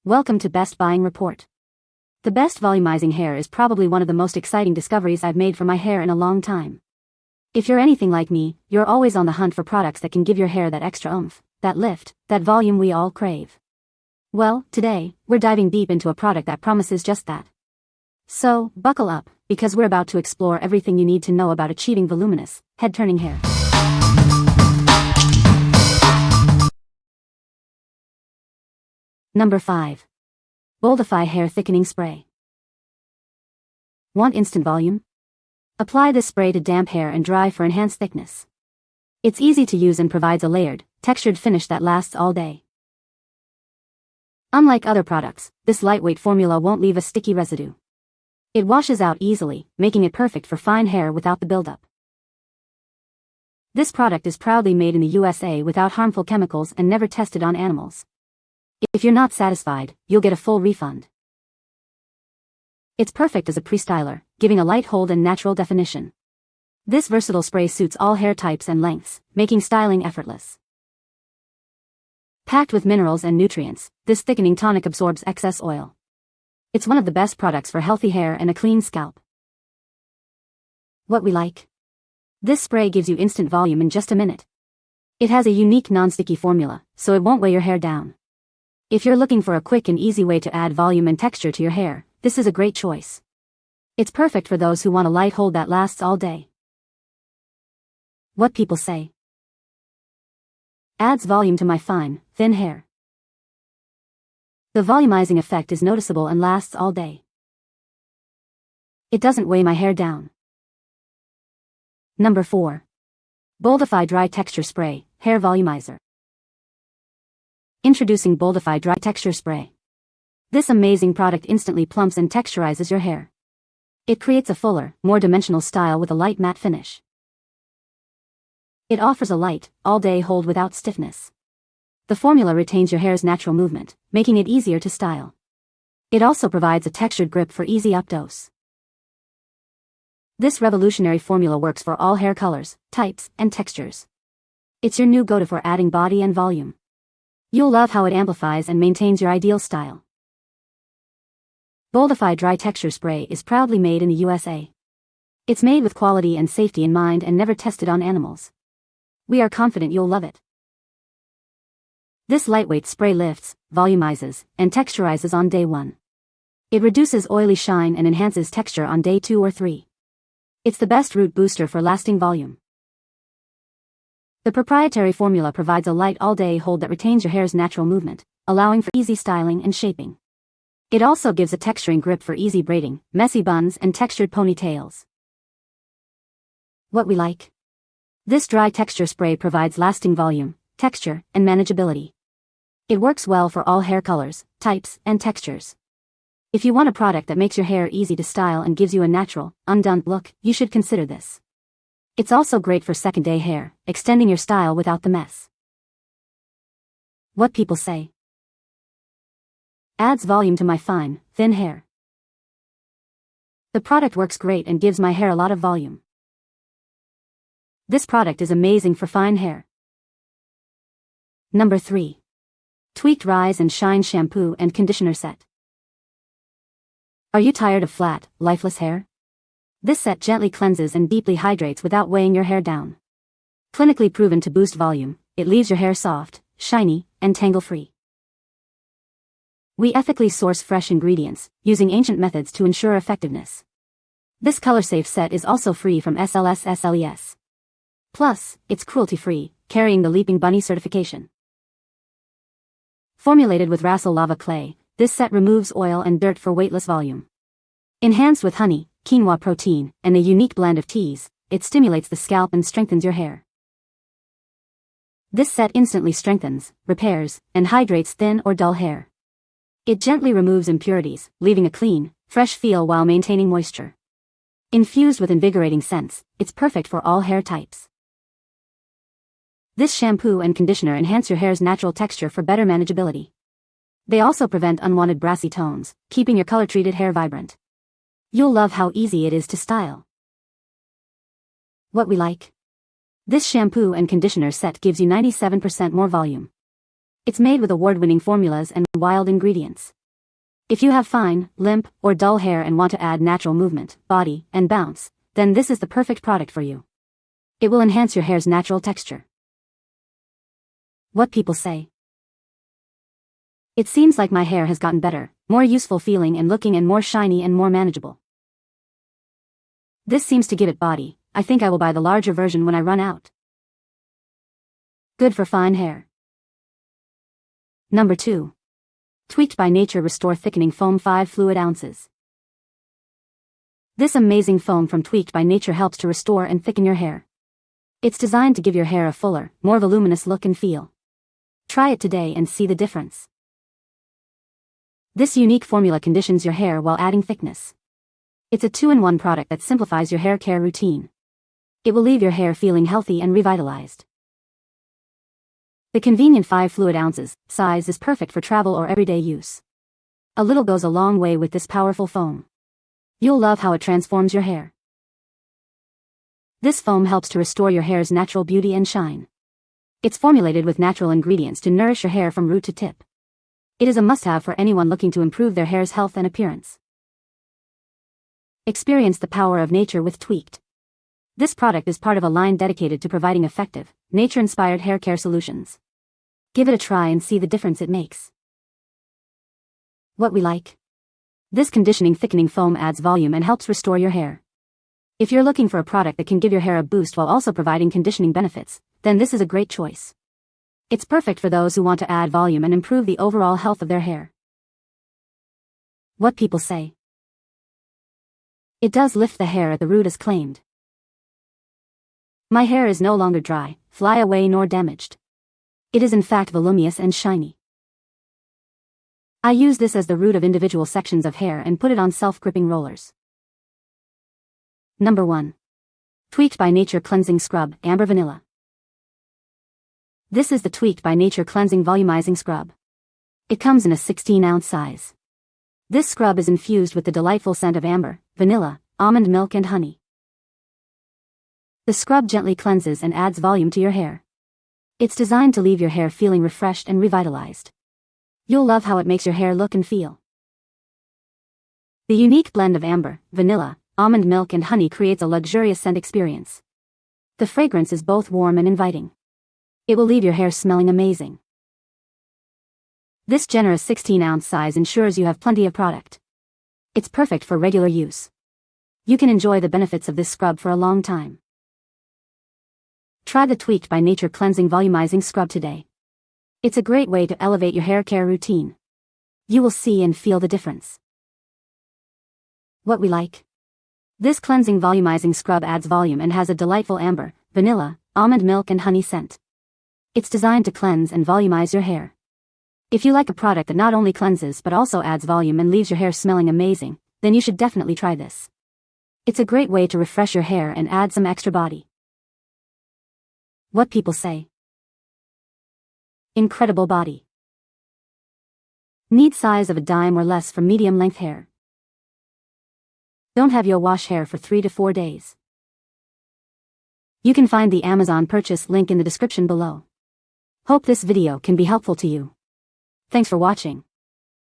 Welcome to Best Buying Report. The Best Volumizing Hair is probably one of the most exciting discoveries I've made for my hair in a long time. If you're anything like me, you're always on the hunt for products that can give your hair that extra oomph, that lift, that volume we all crave. Well, today, we're diving deep into a product that promises just that. So, buckle up, because we're about to explore everything you need to know about achieving voluminous, head-turning hair. Number 5. Boldify Hair Thickening Spray. Want instant volume? Apply this spray to damp hair and dry for enhanced thickness. It's easy to use and provides a layered, textured finish that lasts all day. Unlike other products, this lightweight formula won't leave a sticky residue. It washes out easily, making it perfect for fine hair without the buildup. This product is proudly made in the USA without harmful chemicals and never tested on animals. If you're not satisfied, you'll get a full refund. It's perfect as a pre-styler, giving a light hold and natural definition. This versatile spray suits all hair types and lengths, making styling effortless. Packed with minerals and nutrients, this thickening tonic absorbs excess oil. It's one of the best products for healthy hair and a clean scalp. What we like? This spray gives you instant volume in just a minute. It has a unique non-sticky formula, so it won't weigh your hair down. If you're looking for a quick and easy way to add volume and texture to your hair, this is a great choice. It's perfect for those who want a light hold that lasts all day. What people say. Adds volume to my fine, thin hair. The volumizing effect is noticeable and lasts all day. It doesn't weigh my hair down. Number 4. Boldify Dry Texture Spray, Hair Volumizer. Introducing Boldify Dry Texture Spray. This amazing product instantly plumps and texturizes your hair. It creates a fuller, more dimensional style with a light matte finish. It offers a light, all-day hold without stiffness. The formula retains your hair's natural movement, making it easier to style. It also provides a textured grip for easy updose. This revolutionary formula works for all hair colors, types, and textures. It's your new go-to for adding body and volume. You'll love how it amplifies and maintains your ideal style. Boldify Dry Texture Spray is proudly made in the USA. It's made with quality and safety in mind and never tested on animals. We are confident you'll love it. This lightweight spray lifts, volumizes, and texturizes on day 1. It reduces oily shine and enhances texture on day 2 or 3. It's the best root booster for lasting volume. The proprietary formula provides a light all-day hold that retains your hair's natural movement, allowing for easy styling and shaping. It also gives a texturing grip for easy braiding, messy buns, and textured ponytails. What we like? This dry texture spray provides lasting volume, texture, and manageability. It works well for all hair colors, types, and textures. If you want a product that makes your hair easy to style and gives you a natural, undone look, you should consider this. It's also great for second-day hair, extending your style without the mess. What people say. Adds volume to my fine, thin hair. The product works great and gives my hair a lot of volume. This product is amazing for fine hair. Number 3. Tweaked Rise and Shine Shampoo and Conditioner Set. Are you tired of flat, lifeless hair? This set gently cleanses and deeply hydrates without weighing your hair down. Clinically proven to boost volume, it leaves your hair soft, shiny, and tangle-free. We ethically source fresh ingredients, using ancient methods to ensure effectiveness. This color-safe set is also free from SLS/SLES. Plus, it's cruelty-free, carrying the Leaping Bunny certification. Formulated with Rassel lava clay, this set removes oil and dirt for weightless volume. Enhanced with honey, quinoa protein, and a unique blend of teas, it stimulates the scalp and strengthens your hair. This set instantly strengthens, repairs, and hydrates thin or dull hair. It gently removes impurities, leaving a clean, fresh feel while maintaining moisture. Infused with invigorating scents, it's perfect for all hair types. This shampoo and conditioner enhance your hair's natural texture for better manageability. They also prevent unwanted brassy tones, keeping your color-treated hair vibrant. You'll love how easy it is to style. What we like? This shampoo and conditioner set gives you 97% more volume. It's made with award-winning formulas and wild ingredients. If you have fine, limp, or dull hair and want to add natural movement, body, and bounce, then this is the perfect product for you. It will enhance your hair's natural texture. What people say. It seems like my hair has gotten better, more useful feeling and looking, and more shiny and more manageable. This seems to give it body. I think I will buy the larger version when I run out. Good for fine hair. Number 2. Tweaked by Nature Restore Thickening Foam 5 Fluid Ounces. This amazing foam from Tweaked by Nature helps to restore and thicken your hair. It's designed to give your hair a fuller, more voluminous look and feel. Try it today and see the difference. This unique formula conditions your hair while adding thickness. It's a 2-in-1 product that simplifies your hair care routine. It will leave your hair feeling healthy and revitalized. The convenient 5 fluid ounces size is perfect for travel or everyday use. A little goes a long way with this powerful foam. You'll love how it transforms your hair. This foam helps to restore your hair's natural beauty and shine. It's formulated with natural ingredients to nourish your hair from root to tip. It is a must-have for anyone looking to improve their hair's health and appearance. Experience the power of nature with Tweaked. This product is part of a line dedicated to providing effective, nature-inspired hair care solutions. Give it a try and see the difference it makes. What we like. This conditioning thickening foam adds volume and helps restore your hair. If you're looking for a product that can give your hair a boost while also providing conditioning benefits, then this is a great choice. It's perfect for those who want to add volume and improve the overall health of their hair. What people say. It does lift the hair at the root as claimed. My hair is no longer dry, fly away nor damaged. It is in fact voluminous and shiny. I use this as the root of individual sections of hair and put it on self-gripping rollers. Number 1. Tweaked by Nature Cleansing Scrub, Amber Vanilla. This is the Tweaked by Nature Cleansing Volumizing Scrub. It comes in a 16-ounce size. This scrub is infused with the delightful scent of amber, vanilla, almond milk and honey. The scrub gently cleanses and adds volume to your hair. It's designed to leave your hair feeling refreshed and revitalized. You'll love how it makes your hair look and feel. The unique blend of amber, vanilla, almond milk and honey creates a luxurious scent experience. The fragrance is both warm and inviting. It will leave your hair smelling amazing. This generous 16-ounce size ensures you have plenty of product. It's perfect for regular use. You can enjoy the benefits of this scrub for a long time. Try the Tweaked by Nature Cleansing Volumizing Scrub today. It's a great way to elevate your hair care routine. You will see and feel the difference. What we like. This cleansing volumizing scrub adds volume and has a delightful amber, vanilla, almond milk and honey scent. It's designed to cleanse and volumize your hair. If you like a product that not only cleanses but also adds volume and leaves your hair smelling amazing, then you should definitely try this. It's a great way to refresh your hair and add some extra body. What people say. Incredible body. Need size of a dime or less for medium length hair. Don't have your wash hair for 3 to 4 days. You can find the Amazon purchase link in the description below. Hope this video can be helpful to you. Thanks for watching.